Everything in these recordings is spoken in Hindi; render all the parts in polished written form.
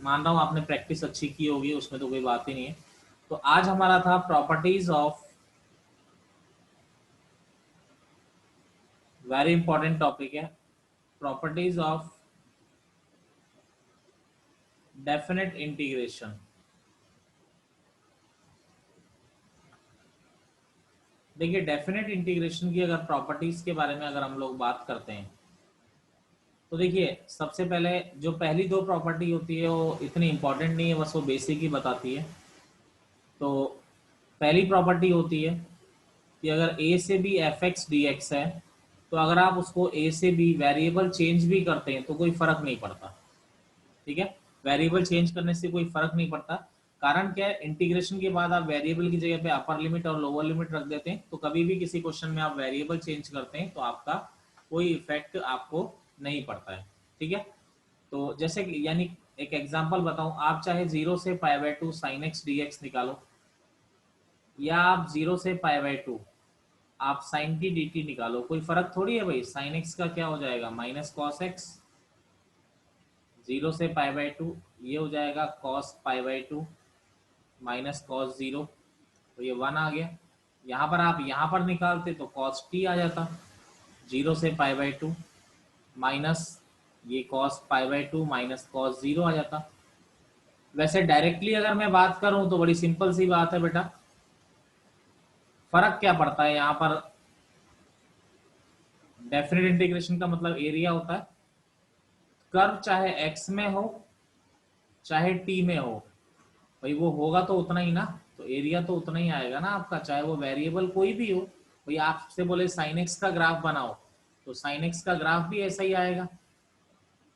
मान रहा हूँ आपने प्रैक्टिस अच्छी की होगी, उसमें तो कोई बात ही नहीं है। तो आज हमारा था properties of, very important topic है, प्रॉपर्टीज ऑफ डेफिनेट इंटीग्रेशन। देखिए डेफिनेट इंटीग्रेशन की अगर प्रॉपर्टीज के बारे में अगर हम लोग बात करते हैं तो देखिए सबसे पहले जो पहली दो प्रॉपर्टी होती है वो इतनी इंपॉर्टेंट नहीं है, बस वो बेसिक ही बताती है। तो पहली प्रॉपर्टी होती है कि अगर a से b F X D X है तो अगर आप उसको a से b वेरिएबल चेंज भी करते हैं तो कोई फर्क नहीं पड़ता। ठीक है, वेरिएबल चेंज करने से कोई फर्क नहीं पड़ता। कारण क्या है, इंटीग्रेशन के बाद आप वेरिएबल की जगह पे अपर लिमिट और लोअर लिमिट रख देते हैं, तो कभी भी किसी क्वेश्चन में आप वेरिएबल चेंज करते हैं तो आपका कोई इफेक्ट आपको नहीं पड़ता है। ठीक है, तो जैसे कि यानी एक एग्जांपल बताऊं, आप चाहे 0 से π/2 sin x dx निकालो, या आप 0 से π/2 आप sin t dt निकालो, कोई फर्क थोड़ी है भाई। sin x का क्या हो जाएगा, माइनस कॉस एक्स। 0 से π/2 ये हो जाएगा cos π/2 माइनस कॉस 0, तो ये 1 आ गया। यहाँ पर आप यहाँ पर निकालते तो cos t आ जाता, 0 से π/2 माइनस ये cos π/2 माइनस cos 0 आ जाता। वैसे डायरेक्टली अगर मैं बात करूं तो बड़ी सिंपल सी बात है बेटा, फर्क क्या पड़ता है यहाँ पर। डेफिनेट इंटीग्रेशन का मतलब एरिया होता है, कर्व चाहे x में हो चाहे t में हो, भाई वो होगा तो उतना ही ना, तो एरिया तो उतना ही आएगा ना आपका, चाहे वो वेरिएबल कोई भी हो। भाई आपसे बोले साइन एक्स का ग्राफ बनाओ तो साइन एक्स का ग्राफ भी ऐसा ही आएगा।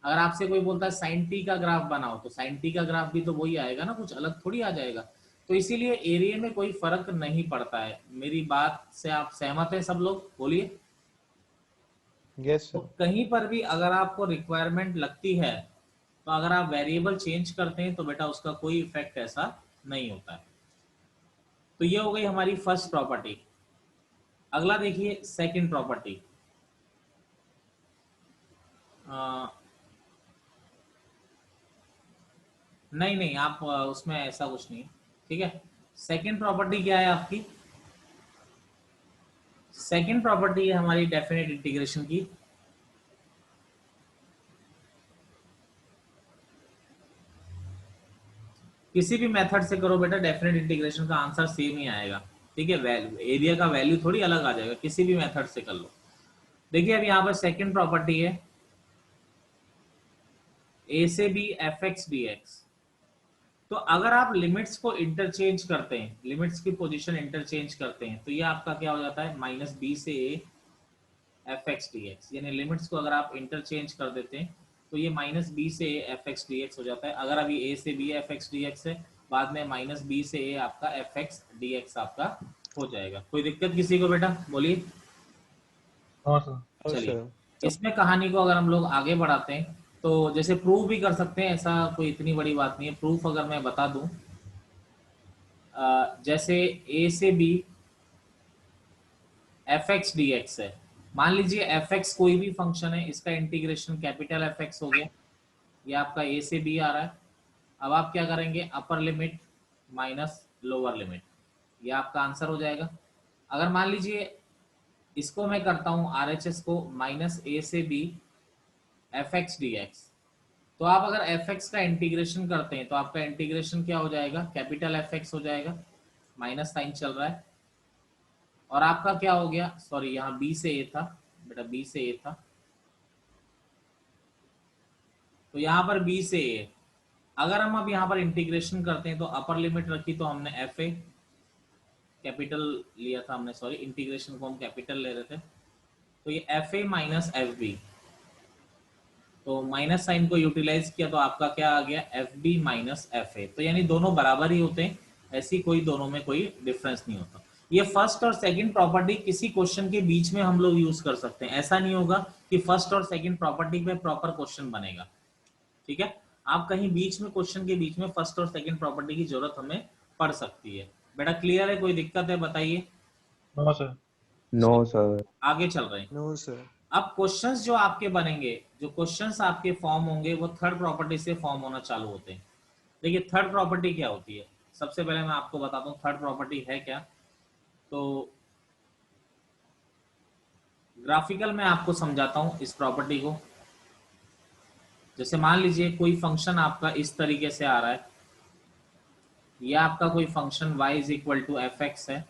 अगर आपसे कोई बोलता है साइन टी का ग्राफ बनाओ तो साइन टी का ग्राफ भी तो वही आएगा ना, कुछ अलग थोड़ी आ जाएगा। तो इसीलिए एरिया में कोई फर्क नहीं पड़ता है। मेरी बात से आप सहमत हैं सब लोग, बोलिए। यस तो सर। कहीं पर भी अगर आपको रिक्वायरमेंट लगती है तो अगर आप वेरिएबल चेंज करते हैं तो बेटा उसका कोई इफेक्ट ऐसा नहीं होता है। तो ये हो गई हमारी फर्स्ट प्रॉपर्टी। अगला देखिए सेकंड प्रॉपर्टी। नहीं नहीं आप उसमें ऐसा कुछ नहीं। ठीक है, सेकंड प्रॉपर्टी क्या है आपकी, सेकंड प्रॉपर्टी है हमारी डेफिनेट इंटीग्रेशन की। किसी भी मेथड से करो बेटा डेफिनेट इंटीग्रेशन का आंसर सेम ही आएगा। ठीक है, एरिया का वैल्यू थोड़ी अलग आ जाएगा, किसी भी मेथड से कर लो। देखिए अब यहाँ पर सेकंड प्रॉपर्टी है a से b F X D X. तो अगर आप लिमिट्स को इंटरचेंज करते हैं, लिमिट्स की पोजीशन इंटरचेंज करते हैं तो ये आपका क्या हो जाता है, माइनस बी से A F X D x. यानी लिमिट्स को अगर आप इंटरचेंज कर देते हैं तो ये माइनस बी से A F X D X हो जाता है। अगर अभी ए से B F X D X है, बाद में माइनस बी से ए आपका एफ एक्स डी एक्स आपका हो जाएगा। कोई दिक्कत किसी को बेटा, बोलिए। हाँ सर। हाँ चलिए सर। इसमें कहानी को अगर हम लोग आगे बढ़ाते हैं तो जैसे प्रूफ भी कर सकते हैं, ऐसा कोई इतनी बड़ी बात नहीं है। प्रूफ अगर मैं बता दूं, जैसे ए से B F X D X है, मान लीजिए एफ एक्स कोई भी फंक्शन है, इसका इंटीग्रेशन कैपिटल एफ एक्स हो गया, ये आपका ए से बी आ रहा है। अब आप क्या करेंगे, upper limit minus lower limit, ये आपका आंसर हो जाएगा। अगर मान लीजिए इसको मैं करता हूँ आर एच एस को, माइनस ए से B F X D X, तो आप अगर एफ एक्स का इंटीग्रेशन करते हैं तो आपका इंटीग्रेशन क्या हो जाएगा, कैपिटल एफ एक्स हो जाएगा, माइनस साइन चल रहा है। और आपका क्या हो गया, सॉरी यहाँ बी से ए था बेटा, बी से ए था, तो यहाँ पर बी से ए। अगर हम अब यहाँ पर इंटीग्रेशन करते हैं तो अपर लिमिट रखी तो हमने एफ ए कैपिटल लिया था हमने, सॉरी इंटीग्रेशन को हम कैपिटल ले रहे थे, तो ये F A minus F B, तो माइनस साइन को यूटिलाइज किया तो आपका क्या आ गया, F B minus F A. तो यानी दोनों बराबर ही होते हैं, ऐसी कोई दोनों में कोई डिफरेंस नहीं होता। ये फर्स्ट और सेकंड प्रॉपर्टी किसी क्वेश्चन के बीच में हम लोग यूज कर सकते हैं, ऐसा नहीं होगा कि फर्स्ट और सेकंड प्रॉपर्टी पे प्रॉपर क्वेश्चन बनेगा। ठीक है, आप कहीं बीच में क्वेश्चन के बीच में फर्स्ट और सेकंड प्रॉपर्टी की जरूरत हमें पड़ सकती है। बेटा क्लियर है, कोई दिक्कत है बताइए। No sir. No sir. आगे चल रहे हैं। No sir. अब क्वेश्चंस जो आपके बनेंगे, जो क्वेश्चंस आपके फॉर्म होंगे वो थर्ड प्रॉपर्टी से फॉर्म होना चालू होते हैं। देखिए थर्ड प्रॉपर्टी क्या होती है, सबसे पहले मैं आपको बताता हूँ थर्ड प्रॉपर्टी है क्या। तो ग्राफिकल में आपको समझाता हूँ इस प्रॉपर्टी को। जैसे मान लीजिए कोई फंक्शन आपका इस तरीके से आ रहा है, ये आपका कोई function y is equal to F x है,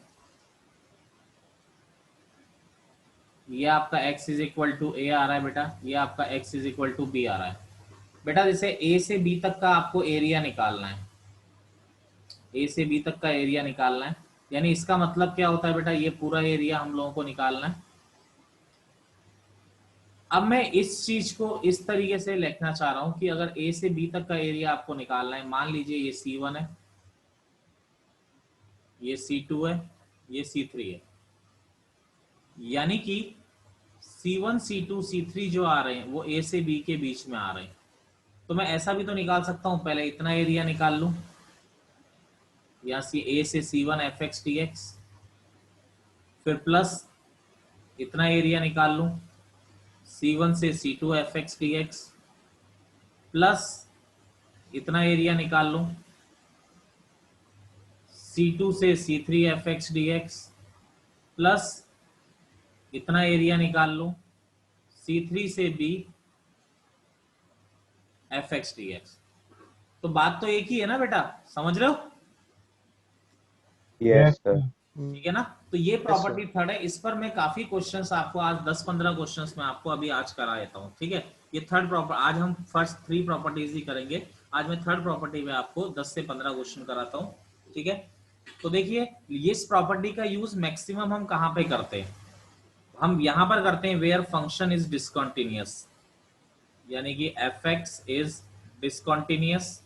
ये आपका x is equal to A आ रहा है बेटा, ये आपका x is equal to B आ रहा है बेटा। जैसे a से b तक का आपको एरिया निकालना है, a से b तक का एरिया निकालना है, यानी इसका मतलब क्या होता है बेटा, ये पूरा एरिया हम लोगों को निकालना है। अब मैं इस चीज को इस तरीके से लिखना चाह रहा हूं कि अगर a से b तक का एरिया आपको निकालना है, मान लीजिए ये C1 है, ये C2 है, ये C3 है, यानी कि C1 C2 C3 जो आ रहे हैं वो a से b के बीच में आ रहे हैं। तो मैं ऐसा भी तो निकाल सकता हूं, पहले इतना एरिया निकाल लूं, या a से C1 F X D x, फिर प्लस इतना एरिया निकाल लूं C1 से C2 F X D x, plus इतना एरिया निकाल लूं C2 से C3 F X D x, plus इतना एरिया निकाल लूं C3 से B F X D X. तो बात तो एक ही है ना बेटा, समझ रहे हो? Yes, Yes, sir. sir. ठीक है ना। तो ये Yes, sir. प्रॉपर्टी थर्ड है, इस पर मैं काफी क्वेश्चंस आपको आज 10-15 क्वेश्चंस में आपको अभी आज करा देता हूँ। ठीक है, ये थर्ड प्रॉपर, आज हम फर्स्ट 3 प्रॉपर्टीज ही करेंगे, आज मैं थर्ड प्रॉपर्टी में आपको 10 से 15 क्वेश्चन कराता हूँ। ठीक है, तो देखिए इस प्रॉपर्टी का यूज मैक्सिमम हम कहाँ पे करते हैं, हम यहाँ पर करते हैं वेयर फंक्शन इज डिसकंटिन्यूअस, यानी कि एफ एक्स इज डिसकंटिन्यूअस,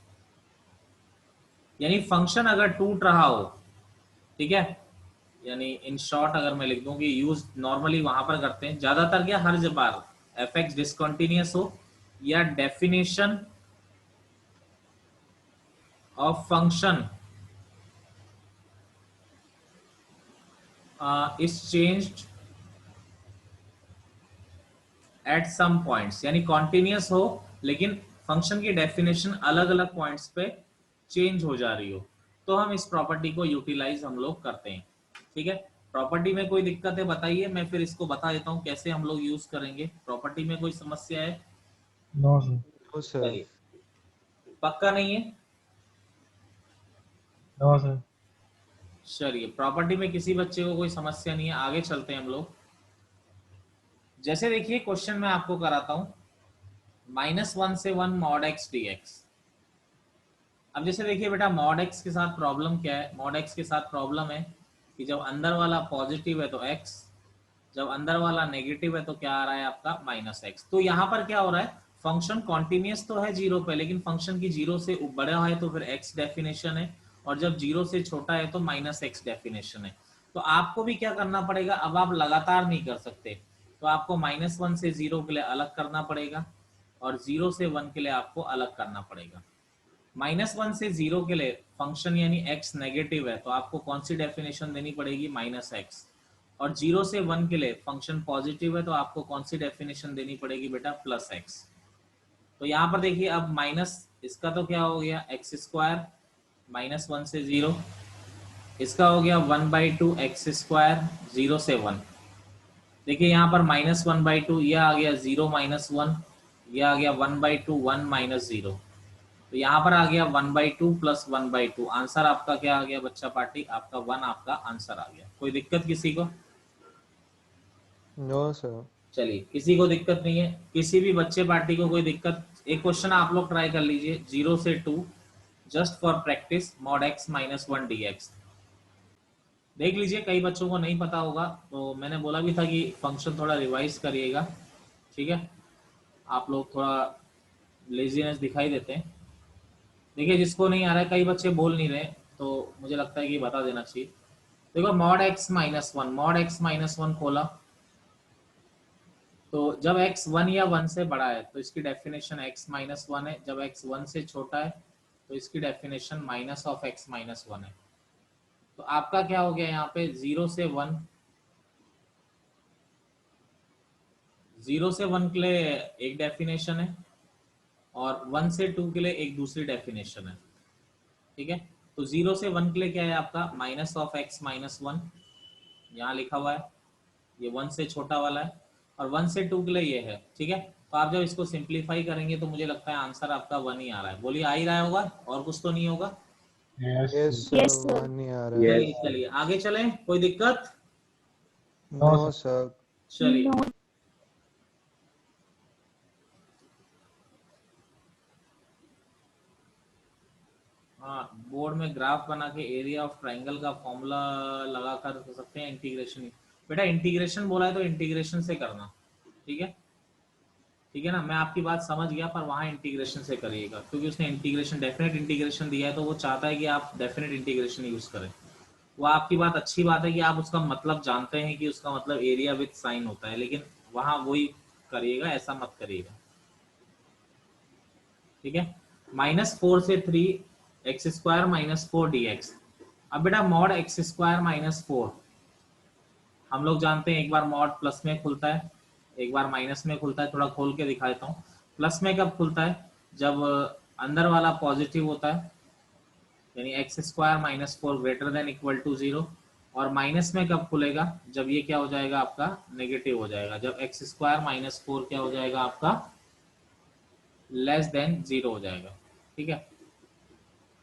यानी फंक्शन अगर टूट रहा हो, ठीक है, यानी इन शॉर्ट अगर मैं लिख दूं कि यूज नॉर्मली वहां पर करते हैं ज्यादातर, क्या हर बार एफ एक्स डिसकंटिन्यूअस हो या definition of function is changed at some points, यानी कॉन्टिन्यूअस हो लेकिन फंक्शन की डेफिनेशन अलग अलग पॉइंट्स पे चेंज हो जा रही हो, तो हम इस प्रॉपर्टी को यूटिलाइज हम लोग करते हैं। ठीक है, प्रॉपर्टी में कोई दिक्कत है बताइए, मैं फिर इसको बता देता हूँ कैसे हम लोग यूज करेंगे। प्रॉपर्टी में कोई समस्या है? No, sir. No, sir. चलिए, पक्का नहीं है? No, sir. चलिए, प्रॉपर्टी में किसी बच्चे को कोई समस्या नहीं है, आगे चलते हैं हम लोग। जैसे देखिए क्वेश्चन मैं आपको कराता हूं, -1 से 1 मॉड एक्स डी एक्स। अब जैसे देखिए बेटा मॉड एक्स के साथ प्रॉब्लम क्या है, मॉड एक्स के साथ प्रॉब्लम है कि जब अंदर वाला पॉजिटिव है तो एक्स, जब अंदर वाला नेगेटिव है तो क्या आ रहा है आपका -x। तो यहाँ पर क्या हो रहा है, फंक्शन कॉन्टिन्यूस तो है जीरो पे, लेकिन फंक्शन की जीरो से बड़ा है तो फिर x डेफिनेशन है, और जब जीरो से छोटा है तो -x डेफिनेशन है। तो आपको भी क्या करना पड़ेगा, अब आप लगातार नहीं कर सकते, तो आपको -1 से 0 के लिए अलग करना पड़ेगा और 0 से 1 के लिए आपको अलग करना पड़ेगा। -1 से 0 के लिए फंक्शन यानी x नेगेटिव है तो आपको कौन सी डेफिनेशन देनी पड़ेगी, -x, और 0 से 1 के लिए फंक्शन पॉजिटिव है तो आपको कौन सी डेफिनेशन देनी पड़ेगी बेटा, +x। तो यहाँ पर देखिए अब माइनस इसका तो क्या हो गया एक्स स्क्वायर, -1 से 0, इसका हो गया 1/2 एक्स स्क्वायर 0 से 1। देखिए यहाँ पर -1/2, यह आ गया 0 -1, यह आ गया 1/2 1 -0, तो यहाँ पर आ गया 1/2 + 1/2, आंसर आपका क्या आ गया बच्चा पार्टी, आपका 1 आपका आंसर आ गया। कोई दिक्कत किसी को? No, sir. चलिए, किसी को दिक्कत नहीं है, किसी भी बच्चे पार्टी को कोई दिक्कत? एक क्वेश्चन आप लोग ट्राई कर लीजिए, 0 से 2, just for practice, mod x -1 dx। देख लीजिए, कई बच्चों को नहीं पता होगा, तो मैंने बोला भी था कि फंक्शन थोड़ा रिवाइज करिएगा। ठीक है, आप लोग थोड़ा लेजीनेस दिखाई देते हैं। देखिए जिसको नहीं आ रहा है, कई बच्चे बोल नहीं रहे, तो मुझे लगता है कि बता देना चाहिए। देखो मॉड x -1, मॉड x -1 खोला, तो जब x 1 या 1 से बड़ा है तो इसकी डेफिनेशन x -1 है, जब x 1 से छोटा है तो इसकी डेफिनेशन -(x-1) है। तो आपका क्या हो गया यहाँ पे, 0 से 1, 0 से 1 के लिए एक डेफिनेशन है और 1 से 2 के लिए एक दूसरी डेफिनेशन है। ठीक है। तो 0 से 1 के लिए क्या है आपका माइनस ऑफ एक्स माइनस 1, यहाँ लिखा हुआ है, ये 1 से छोटा वाला है, और 1 से 2 के लिए ये है। ठीक है, तो आप जब इसको सिंप्लीफाई करेंगे तो मुझे लगता है आंसर आपका 1 ही आ रहा है। बोलिए आ ही रहा होगा, और कुछ तो नहीं होगा। Yes, Yes, sir. sir. Yes, sir. One ही आ रहा है. चलिए चलिए आगे चलें, कोई दिक्कत? No, No, sir. sir. चलिए No. हाँ, बोर्ड में ग्राफ बना के एरिया ऑफ ट्राइंगल का फॉर्मूला लगा कर सकते हैं इंटीग्रेशन। बेटा इंटीग्रेशन बोला है तो इंटीग्रेशन से करना, ठीक है, ठीक है ना। मैं आपकी बात समझ गया, पर वहाँ इंटीग्रेशन से करिएगा, क्योंकि उसने इंटीग्रेशन डेफिनेट इंटीग्रेशन दिया है, तो वो चाहता है कि आप डेफिनेट इंटीग्रेशन यूज करें। वो आपकी बात अच्छी बात है कि आप उसका मतलब जानते हैं कि उसका मतलब एरिया विद साइन होता है, लेकिन वहाँ वही करिएगा, ऐसा मत करिएगा, ठीक है। -4 से 3 x square minus 4 D x. अब बेटा मॉड एक्स स्क्वायर माइनस 4 हम लोग जानते हैं, एक बार मॉड प्लस में खुलता है, एक बार माइनस में खुलता है। थोड़ा खोल के दिखा देता हूँ। प्लस में कब खुलता है? जब अंदर वाला पॉजिटिव होता है, यानी X square minus 4 greater than equal to 0। और माइनस में कब खुलेगा? जब ये क्या हो जाएगा आपका नेगेटिव हो जाएगा, जब एक्स स्क्वायर माइनस 4 क्या हो जाएगा आपका लेस देन 0 हो जाएगा, ठीक है।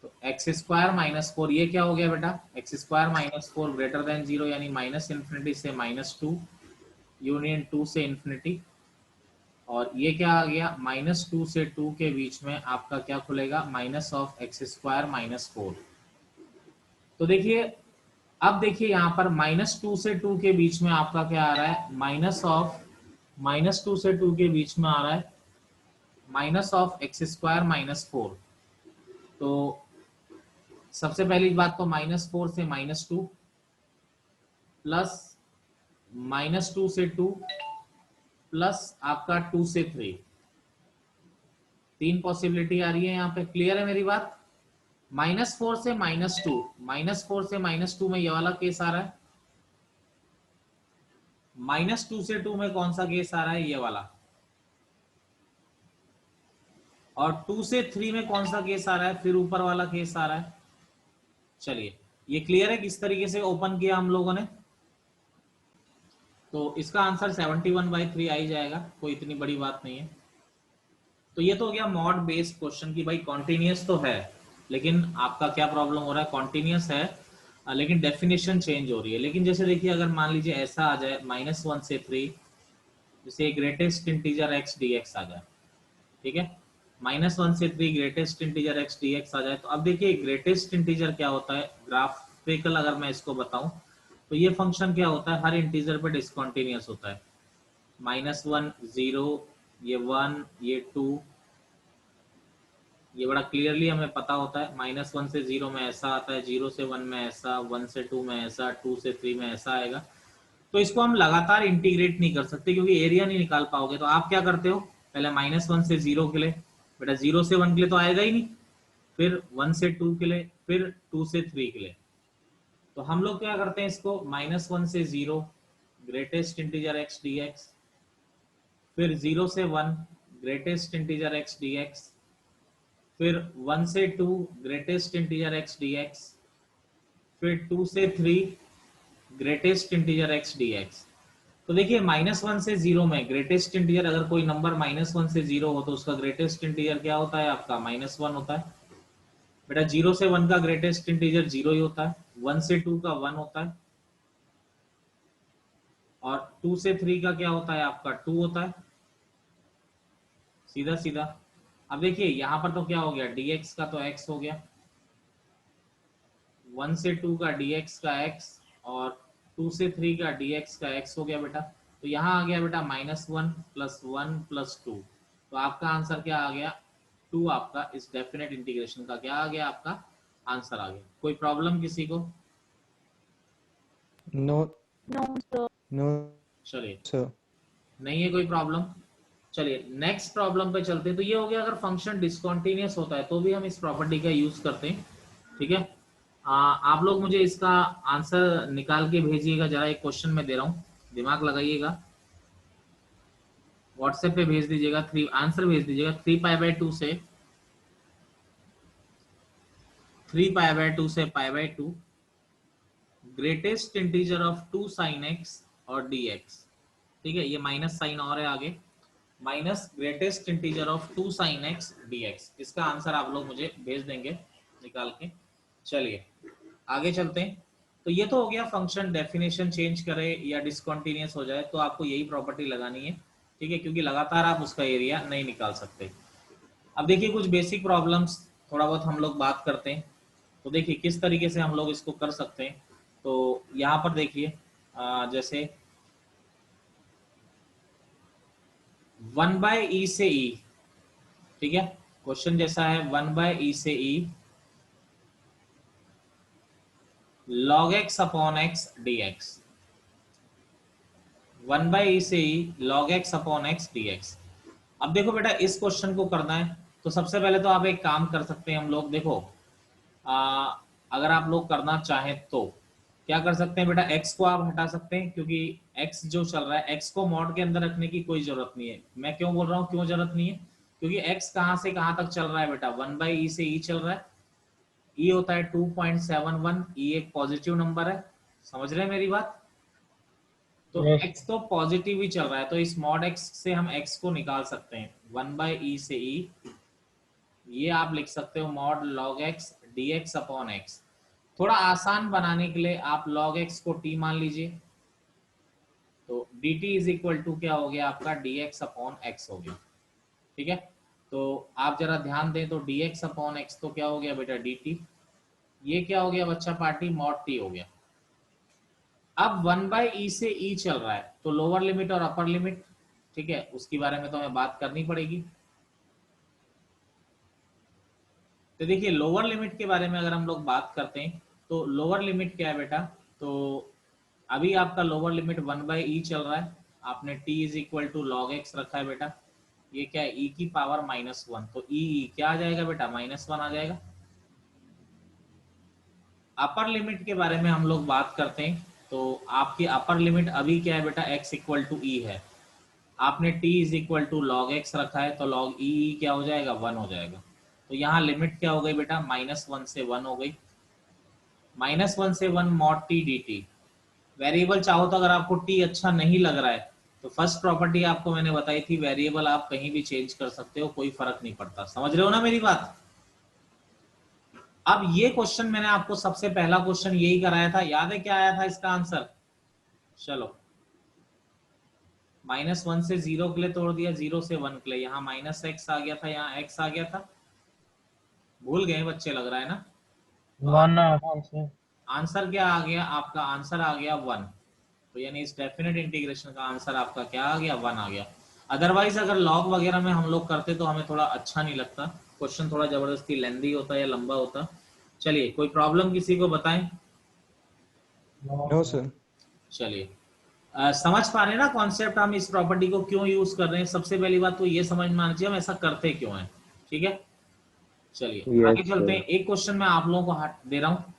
तो एक्स स्क्वायर माइनस 4 ये क्या हो गया बेटा? X square minus 4 greater then 0, यानी माइनस इन्फिनिटी से -2 यूनियन 2 से इन्फिनिटी। और ये क्या आ गया? -2 से 2 के बीच में आपका क्या खुलेगा? Minus of x square minus 4। तो देखिए, अब देखिए यहाँ पर -2 से 2 के बीच में आपका क्या आ रहा है? -2 से 2 के बीच में आ रहा है minus of x square minus 4। तो सबसे पहली बात तो -4 से -2 प्लस -2 से 2 प्लस आपका 2 से 3, 3 पॉसिबिलिटी आ रही है यहाँ पे। क्लियर है मेरी बात? -4 से -2, -4 से -2 में ये वाला केस आ रहा है, -2 से 2 में कौन सा केस आ रहा है? ये वाला। और 2 से 3 में कौन सा केस आ रहा है? फिर ऊपर वाला केस आ रहा है। चलिए, ये क्लियर है किस तरीके से ओपन किया हम लोगों ने? तो इसका आंसर 71/3 आ ही जाएगा, कोई इतनी बड़ी बात नहीं है। तो ये तो हो गया मॉड बेस्ड क्वेश्चन की भाई कॉन्टिन्यूस तो है, लेकिन आपका क्या प्रॉब्लम हो रहा है? कॉन्टिन्यूस है लेकिन डेफिनेशन चेंज हो रही है। लेकिन जैसे देखिए, अगर मान लीजिए ऐसा आ जाए -1 से 3, जैसे greatest integer x D x आ जाए, ठीक है, -1 से 3 greatest integer x D x आ जाए। तो अब देखिए ग्रेटेस्ट इंटीजर क्या होता है? ग्राफिकल अगर मैं इसको बताऊं तो ये फंक्शन क्या होता है? हर इंटीजर पे डिसकंटीन्यूअस होता है। -1 0, ये 1, ये 2, ये बड़ा क्लियरली हमें पता होता है। -1 से 0 में ऐसा आता है, 0 से 1 में ऐसा, 1 से 2 में ऐसा, 2 से 3 में ऐसा आएगा। तो इसको हम लगातार इंटीग्रेट नहीं कर सकते, क्योंकि एरिया नहीं निकाल पाओगे। तो आप क्या करते हो? पहले -1 से 0 के लिए, बेटा 0 से 1 के लिए तो आएगा ही नहीं, फिर 1 से 2 के लिए, फिर 2 से 3 के लिए। तो हम लोग क्या करते हैं इसको? -1 से 0 greatest integer x D x, फिर 0 से 1 greatest integer x D x, फिर 1 से 2 greatest integer x D x, फिर 2 से 3 greatest integer x D X. तो देखिए -1 से 0 में ग्रेटेस्ट इंटीजर, अगर कोई नंबर -1 से 0 हो तो उसका ग्रेटेस्ट इंटीजर क्या होता है आपका? -1 होता है। बेटा 0 से 1 का ग्रेटेस्ट इंटीजर 0 ही होता है, 1 से 2 का 1 होता है, और 2 से 3 का क्या होता है आपका? 2 होता है, सीधा सीधा। अब देखिए यहाँ पर तो क्या हो गया? dx का तो x हो गया, 1 से 2 का dx का x, और 2 से 3 का dx का x हो गया बेटा। तो यहाँ आ गया बेटा -1 + 1 + 2। तो आपका आंसर क्या आ गया? 2 आपका इस डेफिनेट इंटीग्रेशन का क्या आ गया? आपका आंसर आ गया। कोई प्रॉब्लम किसी को? No, No, sir. no, चलिए, sir. नहीं है कोई प्रॉब्लम। चलिए नेक्स्ट प्रॉब्लम पे चलते हैं। तो ये हो गया अगर फंक्शन डिसकंटीन्यूअस होता है तो भी हम इस प्रॉपर्टी का यूज करते हैं, ठीक है। आप लोग मुझे इसका आंसर निकाल के भेजिएगा जरा, एक क्वेश्चन में दे रहा हूँ, दिमाग लगाइएगा। व्हाट्सएप पे भेज दीजिएगा, 3 आंसर भेज दीजिएगा। 3π/2 से 3π/2 से π/2 greatest integer of 2 sin x और dx। ठीक है, ये माइनस साइन और है आगे, minus greatest integer of 2 sin x dx। इसका आंसर आप लोग मुझे भेज देंगे निकाल के। चलिए आगे चलते हैं। तो ये तो हो गया फंक्शन डेफिनेशन चेंज करे या डिसकंटीन्यूअस हो जाए तो आपको यही प्रॉपर्टी लगानी है। ठीक है, क्योंकि लगातार आप उसका एरिया नहीं निकाल सकते। अब देखिए कुछ बेसिक प्रॉब्लम्स थोड़ा बहुत हम लोग बात करते हैं। तो देखिए किस तरीके से हम लोग इसको कर सकते हैं। तो यहाँ पर देखिए जैसे 1/e से e, ठीक है, क्वेश्चन जैसा है 1/e से e log x upon x dx। 1/e से e log x upon x dx। अब देखो बेटा इस क्वेश्चन को करना है तो सबसे पहले तो आप एक काम कर सकते हैं हम लोग। देखो अगर आप लोग करना चाहें तो क्या कर सकते हैं बेटा, x को आप हटा सकते हैं क्योंकि x जो चल रहा है x को मॉड के अंदर रखने की कोई जरूरत नहीं है। मैं क्यों बोल रहा हूँ क्यों जरूरत नहीं है, क्योंकि x कहाँ से कहाँ तक चल रहा है बेटा, 1/e से e चल रहा है। e होता है 2.71, e एक पॉजिटिव नंबर है, समझ रहे हैं मेरी बात। तो Yes. x तो पॉजिटिव ही चल रहा है तो इस मॉड x से हम x को निकाल सकते हैं। 1/e से e ये आप लिख सकते हो mod log x dx upon x। थोड़ा आसान बनाने के लिए आप log x को t मान लीजिए तो dt इज इक्वल टू क्या हो गया आपका dx अपॉन x हो गया। ठीक है, तो आप जरा ध्यान दें तो dx अपॉन x तो क्या हो गया बेटा dt, ये क्या हो गया बच्चा पार्टी मॉड t हो गया। अब 1/e से e चल रहा है तो लोअर लिमिट और अपर लिमिट, ठीक है, उसके बारे में तो हमें बात करनी पड़ेगी। तो देखिए लोअर लिमिट के बारे में अगर हम लोग बात करते हैं तो लोअर लिमिट क्या है बेटा, तो अभी आपका लोअर लिमिट 1/e चल रहा है, आपने t is equal to log x रखा है बेटा, ये क्या है e की पावर -1 तो e क्या आ जाएगा बेटा -1 आ जाएगा। अपर लिमिट के बारे में हम लोग बात करते हैं तो आपकी अपर लिमिट अभी क्या है बेटा x इक्वल टू e है, आपने t is equal to log x रखा है तो लॉग e क्या हो जाएगा 1 हो जाएगा। तो यहाँ लिमिट क्या हो गई बेटा -1 से 1 हो गई, -1 से 1 मॉड t dt। वेरिएबल चाहो तो अगर आपको t अच्छा नहीं लग रहा है तो फर्स्ट प्रॉपर्टी आपको मैंने बताई थी वेरिएबल आप कहीं भी चेंज कर सकते हो, कोई फर्क नहीं पड़ता, समझ रहे हो ना मेरी बात। अब ये क्वेश्चन मैंने आपको सबसे पहला क्वेश्चन यही कराया था, याद है क्या आया था इसका आंसर, चलो -1 से 0 के लिए तोड़ दिया, 0 से 1 के लिए, यहाँ -x आ गया था, यहाँ x आ गया था, भूल गए बच्चे लग रहा है ना। One also. आंसर क्या आ गया आपका, आंसर आ गया 1। तो यानी इस डेफिनेट इंटीग्रेशन का आंसर आपका क्या आ गया 1 आ गया। अदरवाइज अगर लॉग वगैरह में हम लोग करते तो हमें थोड़ा अच्छा नहीं लगता, क्वेश्चन थोड़ा जबरदस्ती लेंदी होता या लंबा होता। चलिए कोई प्रॉब्लम किसी को बताएं। No, sir. चलिए समझ पा रहे हैं ना कॉन्सेप्ट, हम इस प्रॉपर्टी को क्यों यूज कर रहे हैं। सबसे पहली बात तो ये समझ में आना चाहिए हम ऐसा करते क्यों हैं। ठीक है, चलिए Yes, आगे चलते sir. हैं। एक क्वेश्चन मैं आप लोगों को हाथ दे रहा हूं,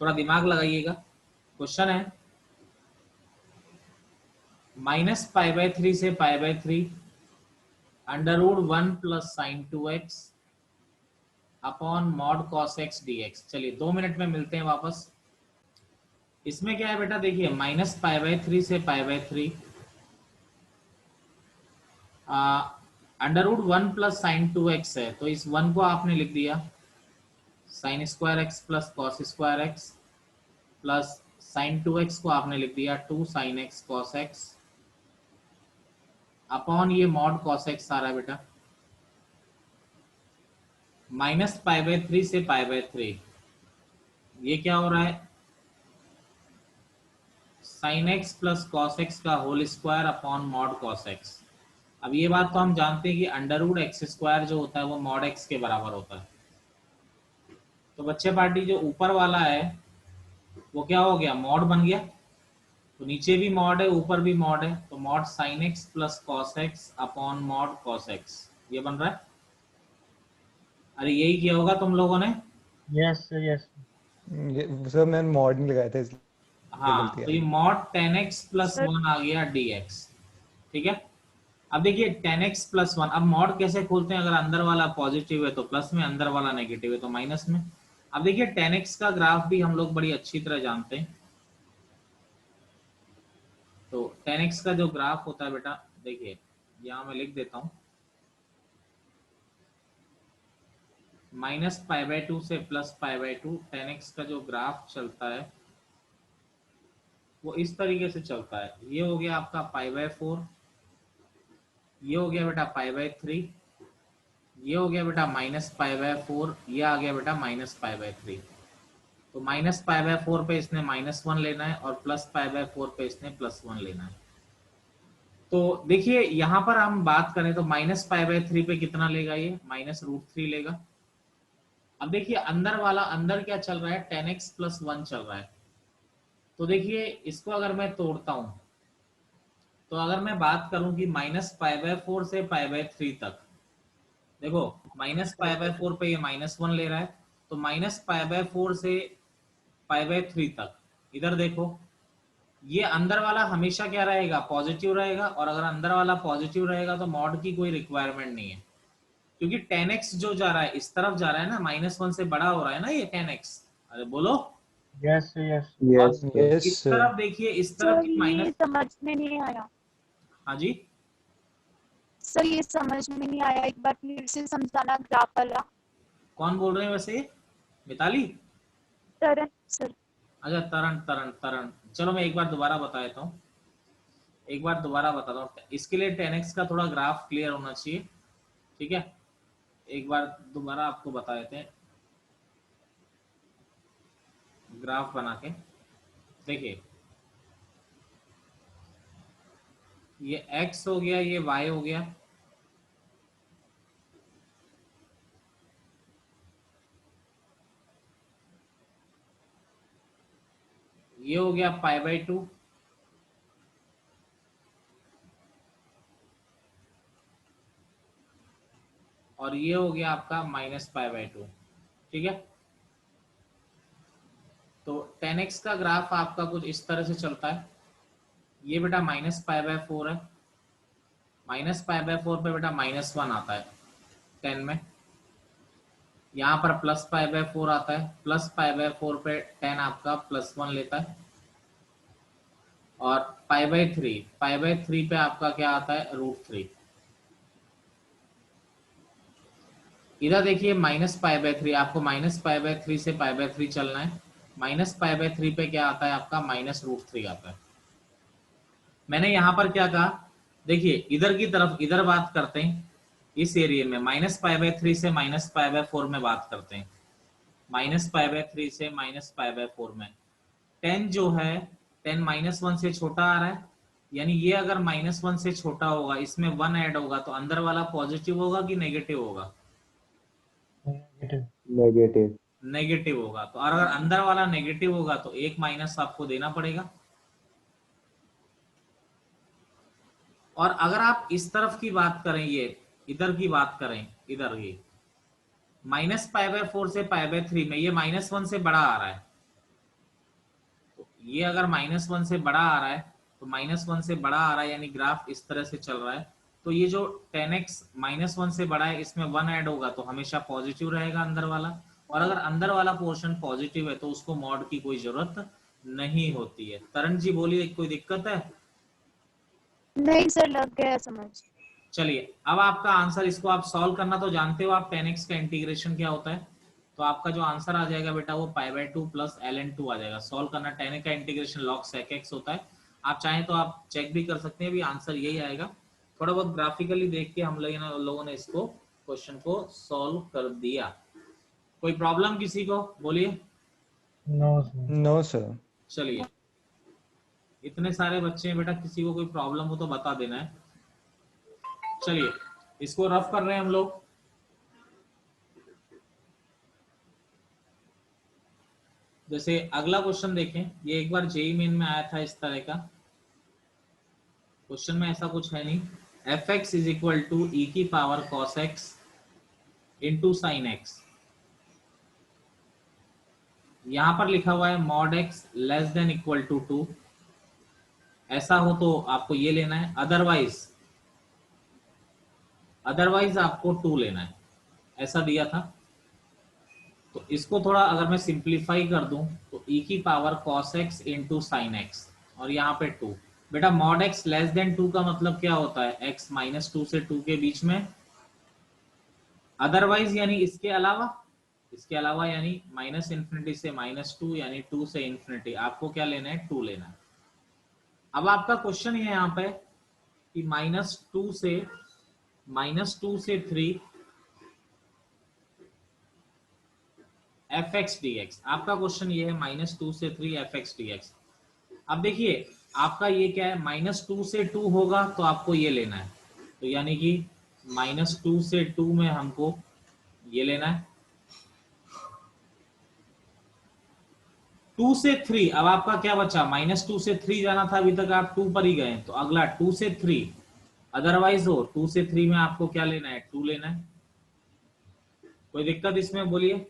थोड़ा दिमाग लगाइएगा। क्वेश्चन है -π/3 से π/3 √1 plus sine 2x upon mod cos x dx। चलिए 2 मिनट में मिलते हैं वापस। इसमें क्या है बेटा, देखिए -π/3 से π/3 √1 प्लस साइन 2x है तो इस 1 को आपने लिख दिया sine square x plus cos square x plus sine 2x को आपने लिख दिया 2 sine x cos x upon ये मॉड cos x आ रहा है बेटा -π/3 से π/3, ये क्या हो रहा है sine x plus cos x का whole square upon mod cos x। अब ये बात तो हम जानते हैं कि √x² जो होता है वो मॉड x के बराबर होता है। तो बच्चे पार्टी जो ऊपर वाला है वो क्या हो गया मॉड बन गया, तो नीचे भी मॉड है ऊपर भी मॉड है, तो mod sine x plus cos x upon mod cos x ये बन रहा है। अरे यही किया होगा तुम लोगों ने। Yes, sir, yes. सर मैंने मॉड नहीं लगाया था इसलिए हाँ गलती तो आ ये गई। मॉड 10x प्लस 1 आ गया dx। ठीक है, अब देखिए 10x प्लस 1, अब मॉड कैसे खोलते हैं, अगर अंदर वाला पॉजिटिव है तो प्लस में, अंदर वाला नेगेटिव है तो माइनस में। अब देखिए 10x का ग्राफ भी हम लोग बड़ी अच्छी तरह जानते हैं। तो 10x का जो ग्राफ होता है बेटा, देखिए यहां मैं लिख देता हूं, -π/2 से +π/2 10x का जो ग्राफ चलता है वो इस तरीके से चलता है। ये हो गया आपका π/4, ये हो गया बेटा π/3, ये हो गया बेटा -π/4, ये आ गया बेटा -π/3। तो -π/4 पे इसने -1 लेना है और +π/4 पे इसने +1 लेना है। तो देखिए यहां पर हम बात करें तो -π/3 पे कितना लेगा, ये -√3 लेगा। अब देखिए अंदर क्या चल रहा है, 10x + 1 चल रहा है। तो देखिए इसको अगर मैं तोड़ता हूं, तो अगर मैं बात करूं कि -π/4 से π/3 तक, देखो -π/4 पे ये -1 ले रहा है, तो -π/4 से π/3 तक, इधर देखो ये अंदर वाला हमेशा क्या रहेगा, पॉजिटिव रहेगा। और अगर अंदर वाला पॉजिटिव रहेगा तो मॉड की कोई रिक्वायरमेंट नहीं है, क्योंकि 10x जो जा रहा है इस तरफ जा रहा है ना, -1 से बड़ा हो रहा है ना ये 10x। अरे बोलो। Yes, yes. और Yes, sir. Yes, इस sir. तरफ देखिए, इस तरफ सर की ये माइनस, समझ में नहीं आया। हाँ जी सर ये समझ में नहीं आया, एक बार फिर से समझाना ग्राफ वाला। कौन बोल रहे हैं वैसे, मिताली? तरन सर। अच्छा तरण तरण तरण, चलो मैं एक बार दोबारा बता देता हूँ, एक बार दोबारा बताता हूँ। इसके लिए 10x का थोड़ा ग्राफ क्लियर होना चाहिए, ठीक है। एक बार दोबारा आपको बता देते हैं ग्राफ बना के। देखिए ये x हो गया, ये y हो गया, ये हो गया π/2, और ये हो गया आपका -π/2, ठीक है। तो 10x का ग्राफ आपका कुछ इस तरह से चलता है। ये बेटा -π/4 है, -π/4 पे बेटा -1 आता है 10 में, यहाँ पर +π/4 आता है, +π/4 पे 10 आपका +1 लेता है, और π/3 पे आपका क्या आता है, √3। इधर देखिए -π/3, आपको -π/3 से π/3 चलना है। -π/3 पे क्या आता है आपका, -√3 आता है। मैंने यहाँ पर क्या कहा, देखिए इधर की तरफ, इधर बात करते हैं इस एरिया में, -π/3 से -π/4 में बात करते हैं, -π/3 से -π/4 में 10 जो है, 10 -1 से छोटा आ रहा है, यानी ये अगर -1 से छोटा होगा, इसमें 1 ऐड होगा, तो अंदर वाला पॉजिटिव होगा कि नेगेटिव होगा, Negative. Negative. नेगेटिव होगा। तो अगर अंदर वाला नेगेटिव होगा तो एक माइनस आपको देना पड़ेगा। और अगर आप इस तरफ की बात करें, ये इधर की बात करें, इधर ये -π/4 से π/3 में ये -1 से बड़ा आ रहा है, तो ये अगर -1 से बड़ा आ रहा है, तो -1 से बड़ा आ रहा है, यानी ग्राफ इस तरह से चल रहा है। तो ये जो 10x -1 से बड़ा है, इसमें 1 ऐड होगा तो हमेशा पॉजिटिव रहेगा अंदर वाला। और अगर अंदर वाला पोर्शन पॉजिटिव है तो उसको मॉड की कोई जरूरत नहीं होती है। तरण जी बोलिए, कोई दिक्कत है? नहीं सर, लग गया समझ। चलिए अब आपका आंसर, इसको आप सॉल्व करना तो जानते हो आप, 10x का इंटीग्रेशन क्या होता है। तो आपका जो आंसर आ जाएगा बेटा वो π/2 + ln2 आ जाएगा। सॉल्व करना, 10x का इंटीग्रेशन log sec x होता है। आप चाहें तो आप चेक भी कर सकते हैं, भी आंसर यही आएगा। थोड़ा बहुत ग्राफिकली देख के हम लोगों ने इसको क्वेश्चन को सॉल्व कर दिया। कोई प्रॉब्लम किसी को, बोलिए। No, sir. No, sir. चलिए, इतने सारे बच्चे हैं बेटा, किसी को कोई प्रॉब्लम हो तो बता देना है। चलिए इसको रफ कर रहे हैं हम लोग। जैसे अगला क्वेश्चन देखें, ये एक बार जेईई मेन में आया था इस तरह का क्वेश्चन, में ऐसा कुछ है नहीं। fx = e⁻ cos x * sin x। यहां पर लिखा हुआ है mod x < 2। ऐसा हो तो आपको ये लेना है, अदरवाइज आपको 2 लेना है, ऐसा दिया था। तो इसको थोड़ा अगर मैं सिंप्लीफाई कर दूं तो e की power cos x into sine x और यहाँ पे 2। बेटा मॉड x लेस देन 2 का मतलब क्या होता है? x माइनस 2 से 2 के बीच में, अदरवाइज यानी इसके अलावा यानी माइनस इन्फिनिटी से -2 यानी 2 से इन्फिनिटी। आपको क्या लेना है? 2 लेना है। अब आपका क्वेश्चन है यहाँ पे कि -2 से 3 fx dx। आपका क्वेश्चन ये है -2 से 3 fx dx। अब देखिए आपका ये क्या है? -2 से 2 होगा तो आपको ये लेना है, तो यानी कि -2 से 2 में हमको ये लेना है। 2 से 3, अब आपका क्या बचा? -2 से 3 जाना था, अभी तक आप 2 पर ही गए, तो अगला 2 से 3, अदरवाइज हो 2 से 3 में आपको क्या लेना है? 2 लेना है। कोई दिक्कत इसमें? बोलिए।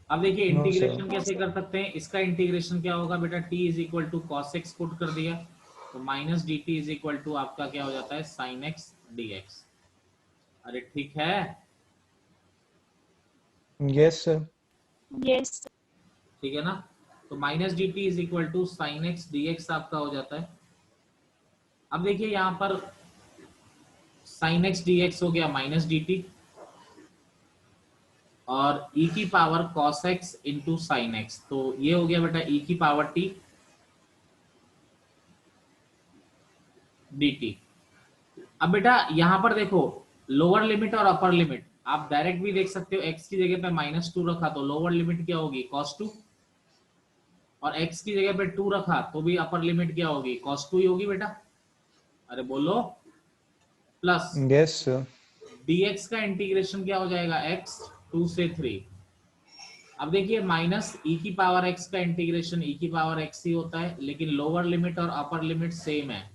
अब देखिए No, sir. इंटीग्रेशन कैसे कर सकते हैं? इसका इंटीग्रेशन क्या होगा बेटा? t is equal to cos X put कर दिया तो minus D T is equal to आपका क्या हो जाता है? Sine X D X. अरे ठीक है, Yes, sir. Yes. ठीक है ना? तो minus D T is equal to sine X D X आपका हो जाता है। अब देखिए यहाँ पर साइन एक्स डी एक्स हो गया माइनस डी टी, और e की power cos x into sine x, तो ये हो गया बेटा e की पावर t dt। अब बेटा यहाँ पर देखो लोअर लिमिट और अपर लिमिट आप डायरेक्ट भी देख सकते हो। x की जगह पे -2 रखा तो लोअर लिमिट क्या होगी? cos 2, और x की जगह पे 2 रखा तो भी अपर लिमिट क्या होगी? cos 2 ही होगी बेटा। अरे बोलो। Plus Yes, sir. dx का इंटीग्रेशन क्या हो जाएगा? x 2 से 3। अब देखिए माइनस e की पावर x का इंटीग्रेशन e की पावर x ही होता है, लेकिन लोअर लिमिट और अपर लिमिट सेम है,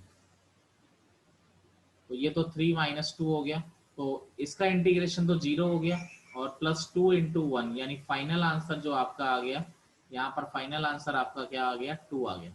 तो ये तो 3 -2 हो गया, तो इसका इंटीग्रेशन तो 0 हो गया, और प्लस 2 इंटू 1 यानी फाइनल आंसर जो आपका आ गया यहाँ पर, फाइनल आंसर आपका क्या आ गया? 2 आ गया।